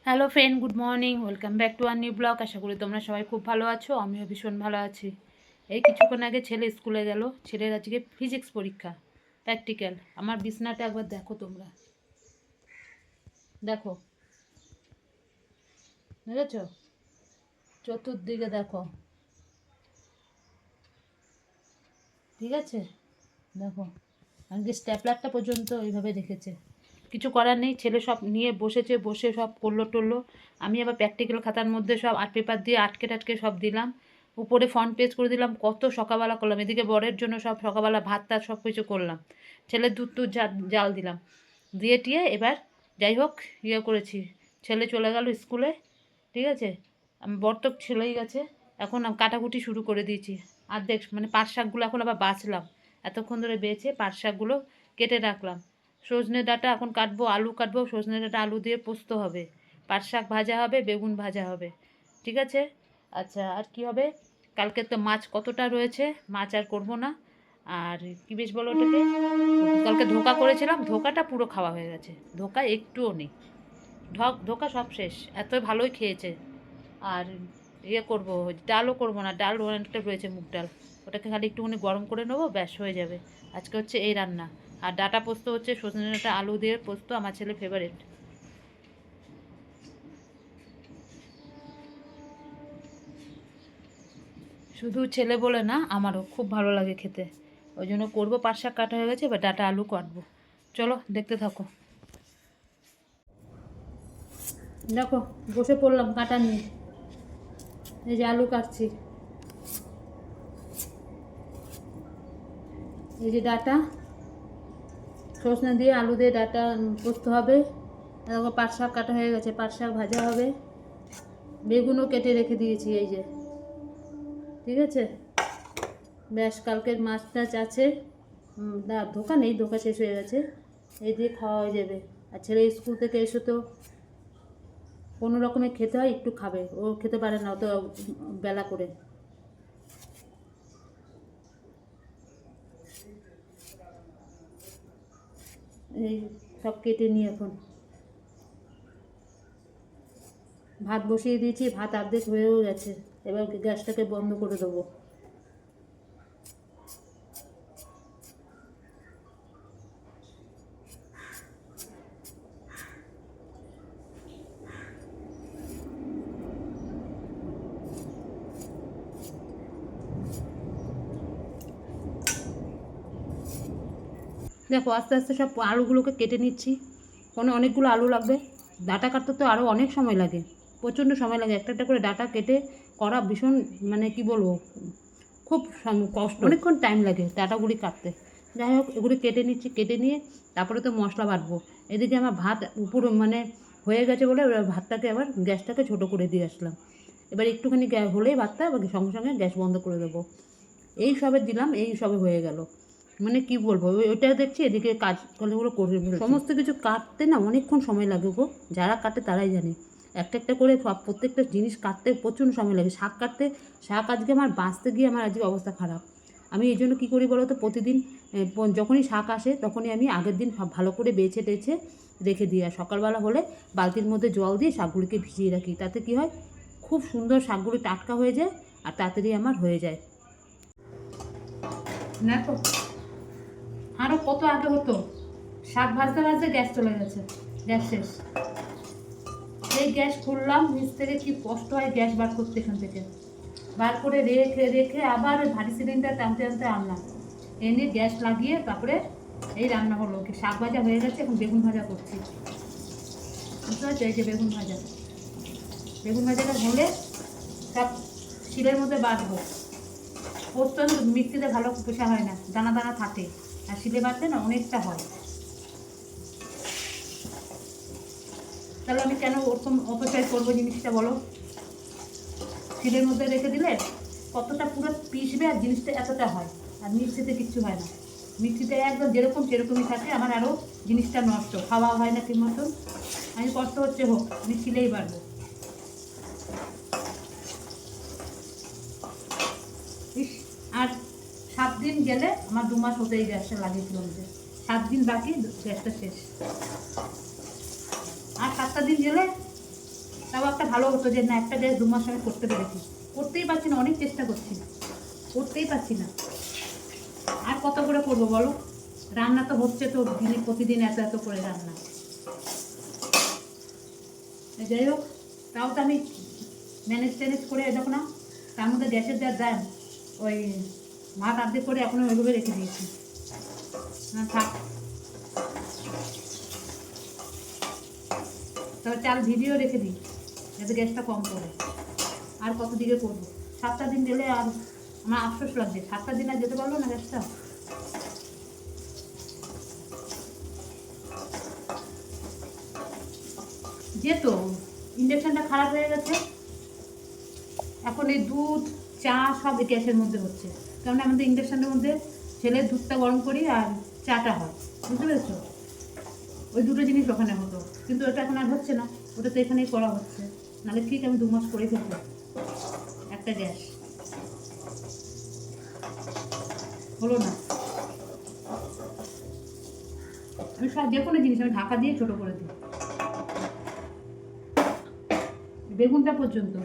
Hello friend, good morning, welcome back to our new blog. আশা করি তোমরা সবাই খুব ভালো আছো। আমিও ভীষণ ভালো আছি। এই কিছুক্ষণ আগে ছেলে স্কুলে গেল। ছেলের আজকে ফিজিক্স পরীক্ষা, প্র্যাকটিক্যাল। আমার বিছনাটা একবার দেখো তোমরা, দেখো, বুঝেছ? চতুর্দিকে দেখো, ঠিক আছে? দেখো, আজকে স্ট্যাপলারটা পর্যন্ত এইভাবে রেখেছে। কিছু করার নেই, ছেলে সব নিয়ে বসেছে, বসে সব করলো টরলো। আমি আবার প্র্যাকটিক্যাল খাতার মধ্যে সব আর্ট পেপার দিয়ে আটকে টাটকে সব দিলাম। উপরে ফ্রন্ট পেজ করে দিলাম। কত সকালবেলা করলাম। এদিকে বরের জন্য সব সকালবেলা ভাত টাত সব কিছু করলাম। ছেলের দুধ টুধ জাল দিলাম, দিয়ে টিয়ে এবার যাই হোক করেছি। ছেলে চলে গেল স্কুলে, ঠিক আছে? বর তো চলেই গেছে। এখন কাটাকুটি শুরু করে দিয়েছি। আর দেখ, মানে পাট শাকগুলো এখন আবার বাছলাম। এতক্ষণ ধরে বেছে পাট শাকগুলো কেটে রাখলাম। সজনে ডাঁটা এখন কাটবো, আলু কাটবো, সজনে ডাঁটা আলু দিয়ে পোস্ত হবে, পাট শাক ভাজা হবে, বেগুন ভাজা হবে, ঠিক আছে? আচ্ছা, আর কি হবে? কালকে তো মাছ কতটা রয়েছে, মাছ আর করবো না। আর কি বেশ বলো ওটাকে, কালকে ধোকা করেছিলাম, ধোকাটা পুরো খাওয়া হয়ে গেছে, ধোকা একটুও নেই। ধোকা সব শেষ, এত ভালোই খেয়েছে। আর করবো, ডালও করবো না, ডাল অনেকটা রয়েছে, মুগ ডাল, ওটাকে খালি একটুখানি গরম করে নেবো, ব্যাস হয়ে যাবে। আজকে হচ্ছে এই রান্না। আর ডাটা পোস্ত হচ্ছে সজনে ডাঁটা আলু দিয়ে পোস্ত, আমার ছেলে ফেভারিট। শুধু ছেলে বলে না, আমারও খুব ভালো লাগে খেতে। ওই জন্য করবো। পাঁচ শাক কাটা হয়ে গেছে, এবার ডাটা আলু কাটবো। চলো দেখতে থাকো। দেখো, বসে পড়লাম কাটা নিয়ে। এই যে আলু কাটছি, এই যে ডাটা, সজনে দিয়ে আলু দিয়ে ডাটা পোস্ত হবে। দেখো পাট শাক কাটা হয়ে গেছে, পাট শাক ভাজা হবে। বেগুনও কেটে রেখে দিয়েছি, এই যে, ঠিক আছে? ব্যাস, কালকের মাছ টাছ আছে। ধোকা নেই, ধোকা শেষ হয়ে গেছে। এই দিয়ে খাওয়া হয়ে যাবে। আর ছেলে স্কুল থেকে এসে তো কোনো রকমে খেতে হয়, একটু খাবে, ও খেতে পারে না অত বেলা করে। এই সব কেটে নিয়ে এখন ভাত বসিয়ে দিয়েছি, ভাত অর্ধেক হয়েও গেছে। এবার গ্যাসটাকে বন্ধ করে দেবো। দেখো, আস্তে আস্তে সব আলুগুলোকে কেটে নিচ্ছি। অনেকগুলো আলু লাগবে। ডাঁটা কাটতে তো আরও অনেক সময় লাগে, প্রচণ্ড সময় লাগে। একটা একটা করে ডাঁটা কেটে করা ভীষণ, মানে কি বলবো, খুব কষ্ট, অনেকক্ষণ টাইম লাগে ডাঁটাগুলি কাটতে। যাই হোক, এগুলি কেটে নিচ্ছি, কেটে নিয়ে তারপরে তো মশলা বাটবো। এদিকে আমার ভাত উপর মানে হয়ে গেছে বলে এবার ভাতটাকে আবার গ্যাসটাকে ছোটো করে দিয়ে আসলাম। এবার একটুখানি গ্যাস হলেই ভাতটা আবার সঙ্গে সঙ্গে গ্যাস বন্ধ করে দেবো। এই সবে দিলাম, এই সবে হয়ে গেল। মানে কি বলবো, ওইটা দেখছি এদিকে কাজ কলগুলো করে ফেলছি। সমস্ত কিছু কাটতে না অনেকক্ষণ সময় লাগে গো, যারা কাটে তারাই জানে। একটা একটা করে সব প্রত্যেকটা জিনিস কাটতে প্রচুর সময় লাগে। শাক কাটতে, শাক আজকে আমার বাঁচতে গিয়ে আমার আজকে অবস্থা খারাপ। আমি এই জন্য কী করি বলো তো, প্রতিদিন যখনই শাক আসে তখনই আমি আগের দিন সব ভালো করে বেছে টেছে রেখে দিই। আর সকালবেলা হলে বালতির মধ্যে জল দিয়ে শাকগুলিকে ভিজিয়ে রাখি। তাতে কি হয়, খুব সুন্দর শাকগুলি টাটকা হয়ে যায় আর তাড়াতাড়ি আমার হয়ে যায়। দেখো, আরও কত আগে হতো, শাক ভাজতে ভাজতে গ্যাস চলে গেছে, গ্যাস শেষ। এই গ্যাস খুললাম নিচ থেকে, কি কষ্ট হয় গ্যাস বার করতে। এখান থেকে বার করে রেখে রেখে আবার ভারী সিলিন্ডার টানতে টানতে আনলাম, এনে গ্যাস লাগিয়ে তারপরে এই রান্না হলো। কি শাক ভাজা হয়ে গেছে, এখন বেগুন ভাজা করছি, বুঝতে পারছো? এই যে বেগুন ভাজা, বেগুন ভাজাটা হলে সব শিলের মধ্যে বাটবো। পোস্ত মিক্সিতে ভালো পেশা হয় না, দানা দানা থাকে, আর শিলে বাটলে না অনেকটা হয়। তাহলে আমি কেন ওরকম অপচয় করবো জিনিসটা বলো? শিলের মধ্যে রেখে দিলে কতটা পুরো পিসবে আর জিনিসটা এতটা হয়। আর মিক্সিতে কিচ্ছু হয় না, মিক্সিতে একদম যেরকম সেরকমই থাকে। আমার আরও জিনিসটা নষ্ট, খাওয়া হয় না ঠিক মতন। আমি কষ্ট হচ্ছে হোক, আমি শিলেই পারবো। ইস, আর 7 দিন গেলে আমার 2 মাস হতেই গ্যাসটা লাগিয়েছিলাম, যে 7 দিন বাকি গ্যাসটা শেষ। আর 7টা দিন গেলে তাও একটা ভালো হতো যে না, একটা গ্যাস 2 মাস আমি করতে পেরেছি। করতেই পারছি না, অনেক চেষ্টা করছি, করতেই পারছি না। আর কত করে করবো বলো? রান্না তো হচ্ছে তো দিনে প্রতিদিন এত এত করে রান্না। যাই হোক, তাও তো আমি ম্যানেজ ট্যানেজ করে দেখো না, তার মধ্যে গ্যাসের যা দাম, ওই ভাত আর্ধেক করে এখনো ওইভাবে রেখে দিয়েছি। না থাক, তবে চাল ভিজিয়েও রেখে দিই যাতে গ্যাসটা কম পড়ে। আর কত দিকে করবো? 7টা দিন গেলে আর আমার আফসোস লাগছে, 7টা দিন আর যেতে পারলো না গ্যাসটা। যেত, ইন্ডাকশানটা খারাপ হয়ে গেছে, এখন এই দুধ চা সব এই গ্যাসের মধ্যে হচ্ছে। কারণ আমাদের ইন্ডাকশানের মধ্যে ছেলের দুধটা গরম করি আর চাটা হয়, বুঝতে পেরেছো? ওই দুটো জিনিস ওখানে হতো, কিন্তু ওটা এখন আর হচ্ছে না, ওটা তো এখানেই করা হচ্ছে। নাহলে ঠিক আমি 2 মাস করেই ফেলবো একটা গ্যাস, হলো না। আমি সব যে কোনো জিনিস আমি ঢাকা দিয়ে ছোটো করে দিই, বেগুনটা পর্যন্ত।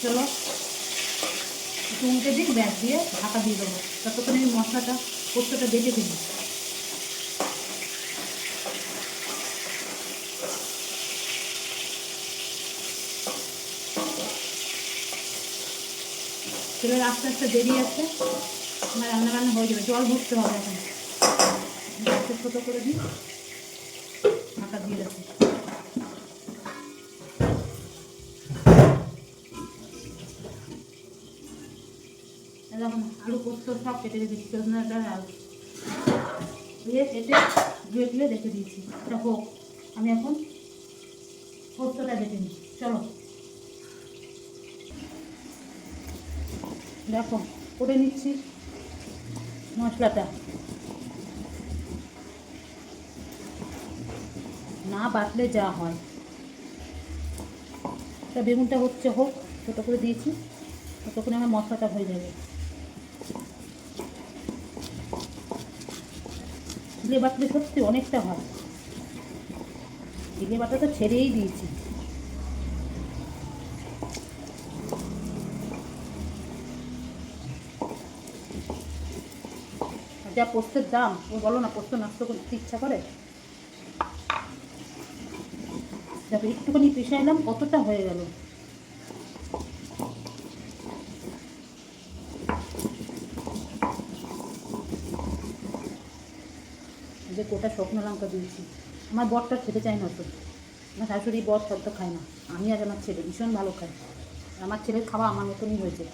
চলো একটু উল্টে দিই, ব্যাগ দিয়ে ঢাকা দিয়ে দেবো, ততক্ষণ আমি মশলাটা পোস্তটা বেটে ফেলি। ছেলের আস্তে আস্তে দেরি আছে, আমার রান্না বান্না হয়ে যাবে, জল ভরতে হবে এখন। গ্যাসটা ছোটো করে দিই, ঢাকা দিয়ে রাখি। এখন আলু পোস্ত সব কেটে রেখেছি, সজনাটা আলু ধুয়ে কেটে ধুয়ে ধুয়ে রেখে দিয়েছি। এটা হোক, আমি এখন পোস্তটা বেটে নিই। চলো দেখো করে নিচ্ছি মশলাটা, না বাটলে যা হয়। তা বেগুনটা হচ্ছে, হোক, ছোটো করে দিয়েছি, ততক্ষণে আমার মশলাটা হয়ে যাবে। জিরে বাটলে সত্যি অনেকটা হয়, জিরে বাটা তো ছেড়েই দিয়েছি। যা পোস্তের দাম, ও বলো না পোস্ত নষ্ট করতে ইচ্ছা করে। দেখো একটুখানি পিষাইলাম, কতটা হয়ে গেল। যে গোটা শুকনো লঙ্কা দিয়েছি। আমার বরটা খেতে চায় না তো, আমার শাশুড়ি বর সব তো খায় না, আমি আর আমার ছেলে ভীষণ ভালো খাই। আমার ছেলের খাওয়া আমার মতনই হয়েছে।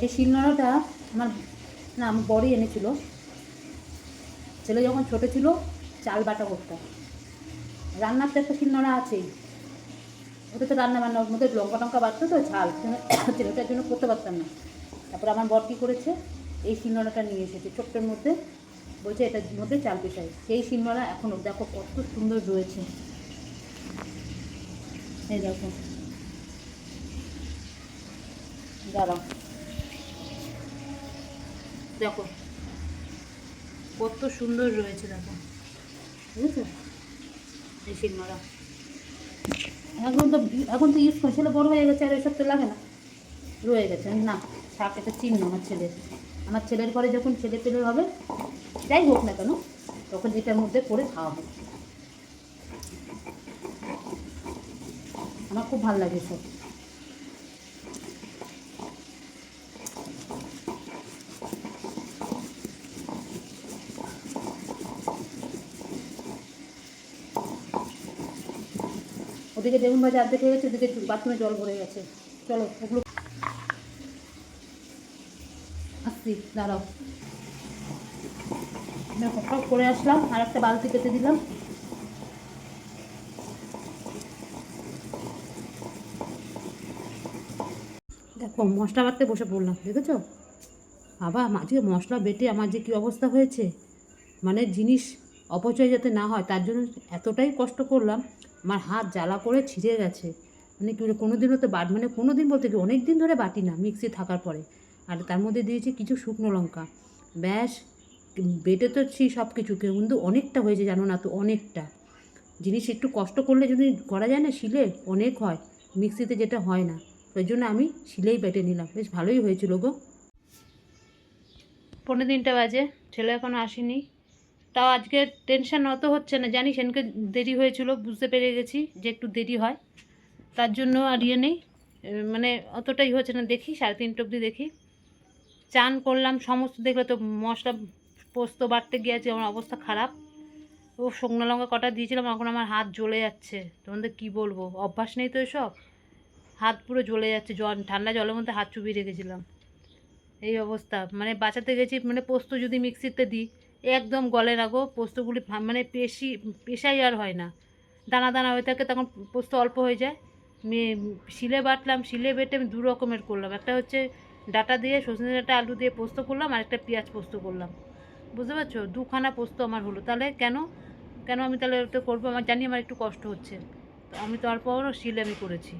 এই শিলনোড়াটা আমার আমার বরই এনেছিল, ছেলে যখন ছোটো ছিল চাল বাটা করতাম। রান্নার তো একটা শিলনোড়া আছেই, ওটা তো রান্না বান্নার মধ্যে লঙ্কা টঙ্কা বাড়তো তো ঝাল, ছেলেটার জন্য করতে পারতাম না। তারপরে আমার বর কী করেছে, এই শিলনোড়াটা নিয়ে এসেছে ছোট্টের মধ্যে, বলছে এটার মধ্যে চাল পেশাই। সেই শিলনোড়া এখনও দেখো কত সুন্দর রয়েছে, এই দেখো, দাঁড়াও দেখো কত সুন্দর রয়েছে, দেখো বুঝেছো এই শিলনোড়া। এখন তো ইউজ করে, ছেলে বড় হয়ে গেছে আর এসব তো লাগে না, রয়ে গেছে না, থাক, এটা চিহ্ন আমার ছেলের পরে যখন ছেলে পেলে হবে, যাই হোক না কেন, তখন এটার মধ্যে করে খাওয়া হবে। আমার খুব ভালো লাগে সব। ওদিকে বেগুন ভাজা অর্ধেক হয়ে গেছে, ওদিকে বাথরুমে জল ভরে গেছে। চলো ওগুলো আসছি, দাঁড়াও, দেখো সব করে আসলাম, আর একটা বালতি পেতে দিলাম। দেখো মশলা বাটতে বসে পড়লাম, দেখেছো? বাবা আজকে মশলা বেটে আমার যে কী অবস্থা হয়েছে, মানে জিনিস অপচয় যাতে না হয় তার জন্য এতটাই কষ্ট করলাম, আমার হাত জ্বালা করে ছিঁড়ে গেছে। মানে কি কোনো দিনও তো মানে কোনো দিন বলতে কি অনেক দিন ধরে বাটি না মিক্সি থাকার পরে। আর তার মধ্যে দিয়েছি কিছু শুকনো লঙ্কা, ব্যাস বেটে তো সব কিছু, কিন্তু অনেকটা হয়েছে জানো না তো, অনেকটা জিনিস একটু কষ্ট করলে যদি করা যায় না শিলে অনেক হয়, মিক্সিতে যেটা হয় না। ওই জন্য আমি শিলেই বেটে নিলাম, বেশ ভালোই হয়েছিল গো। 3:45 বাজে, ছেলে এখনও আসেনি। তাও আজকে টেনশন অত হচ্ছে না, জানি সেদিনকে দেরি হয়েছিল, বুঝতে পেরে গেছি যে একটু দেরি হয়, তার জন্য আর ইয়ে নেই, মানে অতটাই হচ্ছে না। দেখি 3:30 অবধি দেখি। চান করলাম সমস্ত, দেখলে তো মশলা পোস্ত বাটতে গিয়েছে, আমার অবস্থা খারাপ। ও শুকনো লঙ্কা কটা দিয়েছিলাম, এখন আমার হাত জ্বলে যাচ্ছে, তোমাদের কি বলবো, অভ্যাস নেই তো এসব, হাত পুরো জ্বলে যাচ্ছে, ঠান্ডা জলের মধ্যে হাত চুবিয়ে রেখেছিলাম, এই অবস্থা। মানে বাঁচাতে গেছি, মানে পোস্ত যদি মিক্সিতে দিই একদম গলে না গো, পোস্তগুলি মানে পেশাই আর হয় না, দানা দানা হয়ে থাকে, তখন পোস্ত অল্প হয়ে যায়। শিলে বাটলাম, শিলে বেটে আমি 2 রকমের করলাম, একটা হচ্ছে ডাটা দিয়ে সজনে ডাঁটা আলু দিয়ে পোস্ত করলাম, আর একটা পেঁয়াজ পোস্ত করলাম, বুঝতে পারছো? 2খানা পোস্ত আমার হলো। তাহলে কেন কেন আমি তাহলে ওটা করবো, আমার জানি আমার একটু কষ্ট হচ্ছে, তো আমি তারপরও শিলে আমি করেছি।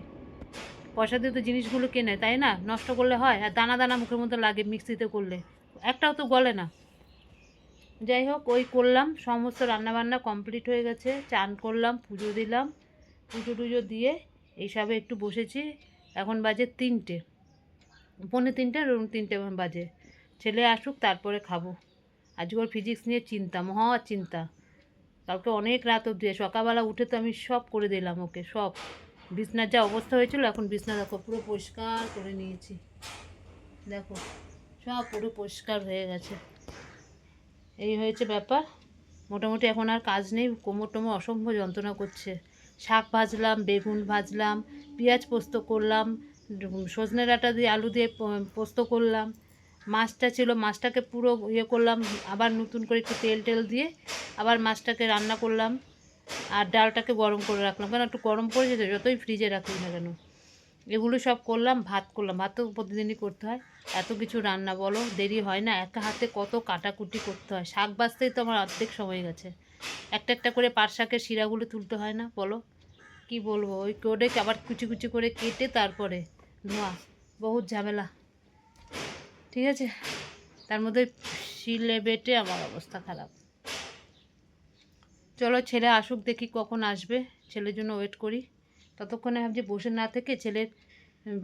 পয়সা দিয়ে তো জিনিসগুলো কেনে, তাই না? নষ্ট করলে হয়, আর দানা দানা মুখের মধ্যে লাগে মিক্সিতে করলে, একটাও তো গলে না। যাই হোক, ওই করলাম, সমস্ত রান্নাবান্না কমপ্লিট হয়ে গেছে, চান করলাম, পুজো দিলাম, পুজো টুজো দিয়ে এইসবে একটু বসেছি। এখন বাজে 3টে, 2:45, 3টে বাজে। ছেলে আসুক তারপরে খাবো। আজকে ওর ফিজিক্স নিয়ে চিন্তা, মহা চিন্তা। কালকে অনেক রাত অবধি, সকালবেলা উঠে তো আমি সব করে দিলাম ওকে, সব। বিছনার যা অবস্থা হয়েছিল, এখন বিছনা দেখো পুরো পরিষ্কার করে নিয়েছি, দেখো সব পুরো পরিষ্কার হয়ে গেছে। এই হয়েছে ব্যাপার। মোটামুটি এখন আর কাজ নেই, কোমর টোমর অসম্ভব যন্ত্রণা করছে। শাক ভাজলাম, বেগুন ভাজলাম, পেঁয়াজ পোস্ত করলাম, সজনে ডাঁটা দিয়ে আলু দিয়ে পোস্ত করলাম, মাছটা ছিল, মাছটাকে পুরো ইয়ে করলাম, আবার নতুন করে একটু তেল টেল দিয়ে আবার মাছটাকে রান্না করলাম, আর ডালটাকে গরম করে রাখলাম, কেন একটু গরম পড়ে যেত যতই ফ্রিজে রাখি না কেন। এগুলো সব করলাম, ভাত করলাম, ভাত তো প্রতিদিনই করতে হয়, এত কিছু রান্না বলো, দেরি হয় না, একা হাতে কত কাটাকুটি করতে হয়, শাক বাজতেই তো আমার অর্ধেক সময় গেছে, একটা একটা করে পাট শাকের শিরাগুলো তুলতে হয় না বলো, কি বলবো, ওই করে আবার কুচি কুচি করে কেটে তারপরে ধোয়া, বহুত ঝামেলা, ঠিক আছে। তার মধ্যে শিলে বেটে আমার অবস্থা খারাপ। চলো ছেলে আসুক, দেখি কখন আসবে, ছেলের জন্য ওয়েট করি। ততক্ষণে ভাবছি বসে না থেকে ছেলের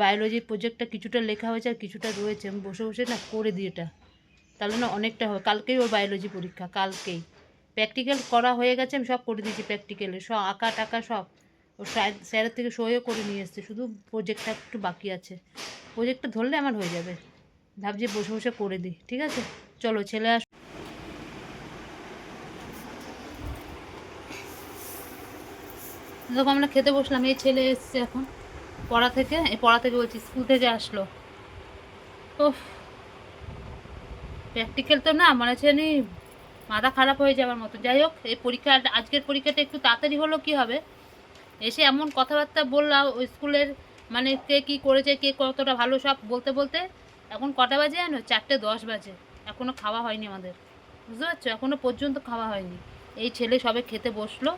বায়োলজি প্রজেক্টটা কিছুটা লেখা হয়েছে আর কিছুটা রয়েছে, আমি বসে বসে না করে দিই এটা, তাহলে না অনেকটা হয়। কালকেই ওর বায়োলজি পরীক্ষা, কালকেই প্র্যাকটিক্যাল করা হয়ে গেছে, আমি সব করে দিয়েছি প্র্যাকটিক্যালে, সব আঁকা টাকা সব ও স্যারের থেকে সইও করে নিয়ে এসছে, শুধু প্রজেক্টটা একটু বাকি আছে, প্রজেক্টটা ধরলে আমার হয়ে যাবে, ভাবছি বসে বসে করে দিই, ঠিক আছে। চলো ছেলে আস। দেখো আমরা খেতে বসলাম, এই ছেলে এসছে এখন পড়া থেকে বলছি, স্কুল থেকে আসলো। ও প্র্যাকটিক্যাল তো না, মানে হচ্ছে মাথা খারাপ হয়ে যাওয়ার মতো। যাই হোক, এই পরীক্ষা, আজকের পরীক্ষাটা একটু তাড়াতাড়ি হলো, কি হবে, এসে এমন কথাবার্তা বললাম ওই স্কুলের, মানে কে কী করেছে, কে কতটা ভালো, সব বলতে বলতে এখন কটা বাজে জানো, 4:10 বাজে, এখনও খাওয়া হয়নি আমাদের, বুঝতে পারছো, এখনও পর্যন্ত খাওয়া হয়নি। এই ছেলে সবে খেতে বসলো,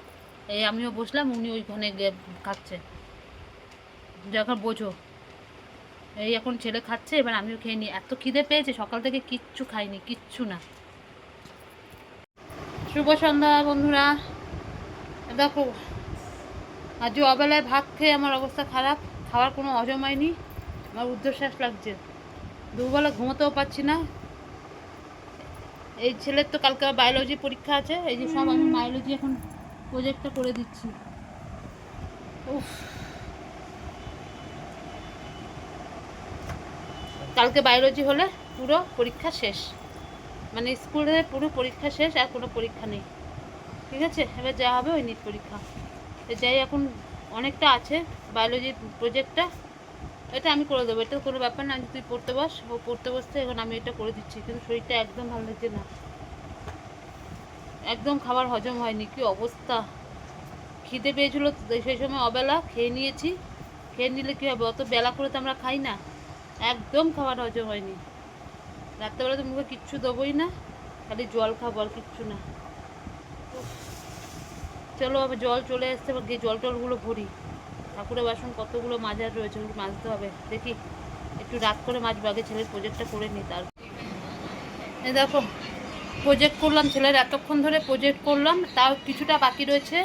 এই আমিও বসলাম, উনি ওইখানে খাচ্ছে, যখন বোঝো, এই এখন ছেলে খাচ্ছে, এবার আমিও খেয়ে নিই, এত খিদে পেয়েছে, সকাল থেকে কিচ্ছু খাইনি, কিচ্ছু না। শুভ সন্ধ্যা বন্ধুরা, দেখো আজ অবেলায় ভাত খেয়ে আমার অবস্থা খারাপ, খাওয়ার কোনো হজম হয়নি, আমার ঊর্ধ্বশ্বাস লাগছে, দুবেলা ঘুমোতেও পারছি না। এই ছেলের তো কালকে বায়োলজি পরীক্ষা আছে, এই যে সব আমি বায়োলজি এখন প্রজেক্টটা করে দিচ্ছি। উফ, কালকে বায়োলজি হলে পুরো পরীক্ষা শেষ, মানে স্কুলে পুরো পরীক্ষা শেষ, আর কোনো পরীক্ষা নেই, ঠিক আছে। এবার যা হবে ওই নিট পরীক্ষা, যাই এখন অনেকটা আছে বায়োলজির প্রজেক্টটা, এটা আমি করে দেবো, এটা কোনো ব্যাপার না, তুই পড়তে বস, ও পড়তে বসতে, এখন আমি এটা করে দিচ্ছি, কিন্তু শরীরটা একদম ভালো লাগছে না, একদম খাবার হজম হয়নি, কি অবস্থা, খিদে পেয়েছিলো সেই সময় অবেলা, খেয়ে নিয়েছি, খেয়ে নিলে কী হবে, অত বেলা করে তো আমরা খাই না, একদম খাবার হজম হয়নি। রাত্রেবেলা তো মুখে কিচ্ছু দেবোই না, খালি জল খাবো আর কিচ্ছু না। চলো আবার জল চলে আসছে, আবার গিয়ে জল টলগুলো ভরি। ঠাকুরের বাসন কতগুলো মাজার রয়েছে, ওগুলো মাজতে হবে। দেখি একটু রাত করে মাজবো, আগে ছেলের প্রজেক্টটা করে নিই। তার এই দেখো প্রজেক্ট করলাম, ছেলের এতক্ষণ ধরে প্রজেক্ট করলাম, তাও কিছুটা বাকি রয়েছে।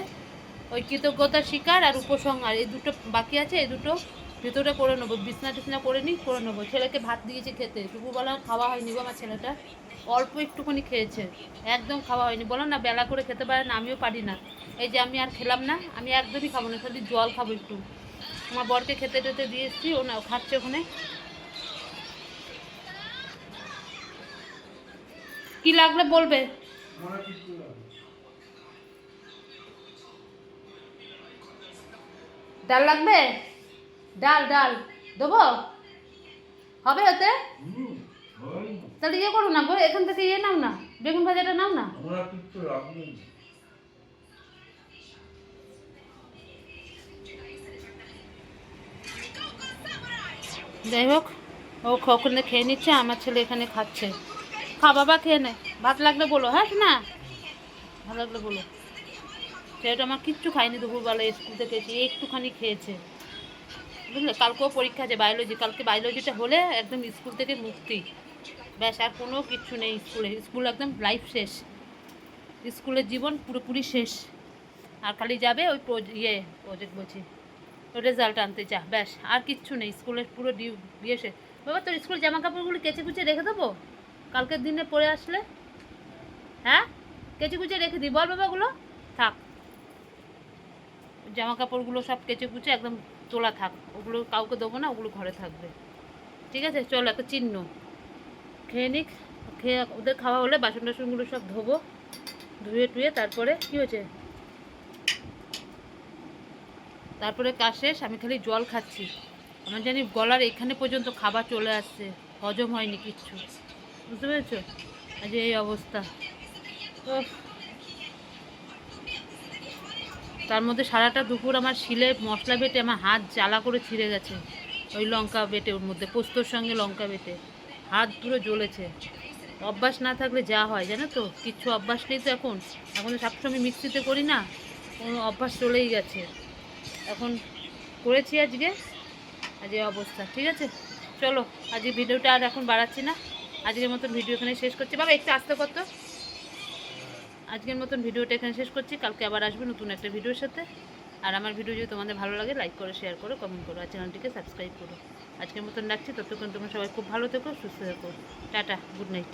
ওই কৃতজ্ঞতা স্বীকার আর উপসংহার, এই দুটো বাকি আছে। এই দুটো ভিতরে করে নেবো, বিছনা টিছনা করে নিই, করে নেবো। ছেলেকে ভাত দিয়েছি খেতে, দুপুরবেলা খাওয়া হয়নি গো আমার ছেলেটা, অল্প একটুখানি খেয়েছে, একদম খাওয়া হয়নি। বলো না বেলা করে খেতে পারে না, আমিও পারি না। এই যে আমি আর খেলাম না, আমি একদমই খাবো না, খালি জল খাবো একটু। আমার বরকে খেতে টেতে দিয়ে এসেছি, ও না খাচ্ছে ওখানে। কি লাগলে বলবে। ডাল লাগবে, ডাল ডাল দেবো, হবে ওতে। তাহলে ইয়ে করো না গো, এখান থেকে ইয়ে নাও না, বেগুন ভাজাটা নাও না। যাই হোক, ও ওখানে খেয়ে নিচ্ছে, আমার ছেলে এখানে খাচ্ছে। খা বাবা, খেয়ে নে, ভাত লাগলে বলো। হ্যাঁ না, ভালো লাগলে বলো। ছেলেটা আমার কিচ্ছু খায়নি দুপুরবেলা, স্কুল থেকে এসে একটুখানি খেয়েছে, বুঝলে। কালকেও পরীক্ষা আছে বায়োলজি, কালকে বায়োলজিটা হলে একদম স্কুল থেকে মুক্তি, ব্যাস আর কোনো কিচ্ছু নেই স্কুলে। স্কুল একদম লাইফ শেষ, স্কুলের জীবন পুরোপুরি শেষ। আর খালি যাবে ওই প্রজেক্ট বলছি, ওই রেজাল্ট আনতে যা, ব্যাস আর কিচ্ছু নেই। স্কুলের পুরো ইয়ে শেষ। বাবা তোর স্কুল জামা কাপড়গুলো কেচে কুচে রেখে দেবো, কালকের দিনে পরে আসলে। হ্যাঁ কেচে কুচে রেখে দিই, বল বাবাগুলো থাক, জামা কাপড়গুলো সব কেচে কুচে একদম তোলা থাক, ওগুলো কাউকে দেবো না, ওগুলো ঘরে থাকবে। ঠিক আছে চলো, একটা চিহ্ন খেয়ে নিক, খেয়ে ওদের খাওয়া হলে বাসন টাসনগুলো সব ধোবো, ধুয়ে টুয়ে তারপরে কী হয়েছে, তারপরে কাজ শেষ। আমি খালি জল খাচ্ছি, আমার জানি গলার এখানে পর্যন্ত খাবার চলে আসছে, হজম হয়নি কিচ্ছু, বুঝতে পেরেছো। আজ এই অবস্থা। তো তার মধ্যে সারাটা দুপুর আমার শিলে মশলা বেটে আমার হাত জ্বালা করে ছিঁড়ে গেছে, ওই লঙ্কা বেটে, ওর মধ্যে পোস্তর সঙ্গে লঙ্কা বেটে হাত পুরো জ্বলেছে। অভ্যাস না থাকলে যা হয় জানো তো, কিচ্ছু অভ্যাস নেই তো এখন। এখন তো সবসময় মিক্সিতে করি না, কোনো অভ্যাস চলেই গেছে। এখন করেছি আজকে, আজ এই অবস্থা। ঠিক আছে চলো, আজকে ভিডিওটা আর এখন বাড়াচ্ছি না, আজকের মতন ভিডিও এখানে শেষ করছি। বাবা একটু আস্তে করতো, আজকের মতন ভিডিওটা এখানে শেষ করছি, কালকে আবার আসবে নতুন একটা ভিডিওর সাথে। আর আমার ভিডিও যদি তোমাদের ভালো লাগে লাইক করো, শেয়ার করো, কমেন্ট করো, আর চ্যানেলটিকে সাবস্ক্রাইব করো। আজকের মতন রাখছি, ততক্ষণ তোমরা সবাই খুব ভালো থেকো, সুস্থ থেকো। Tata, good night.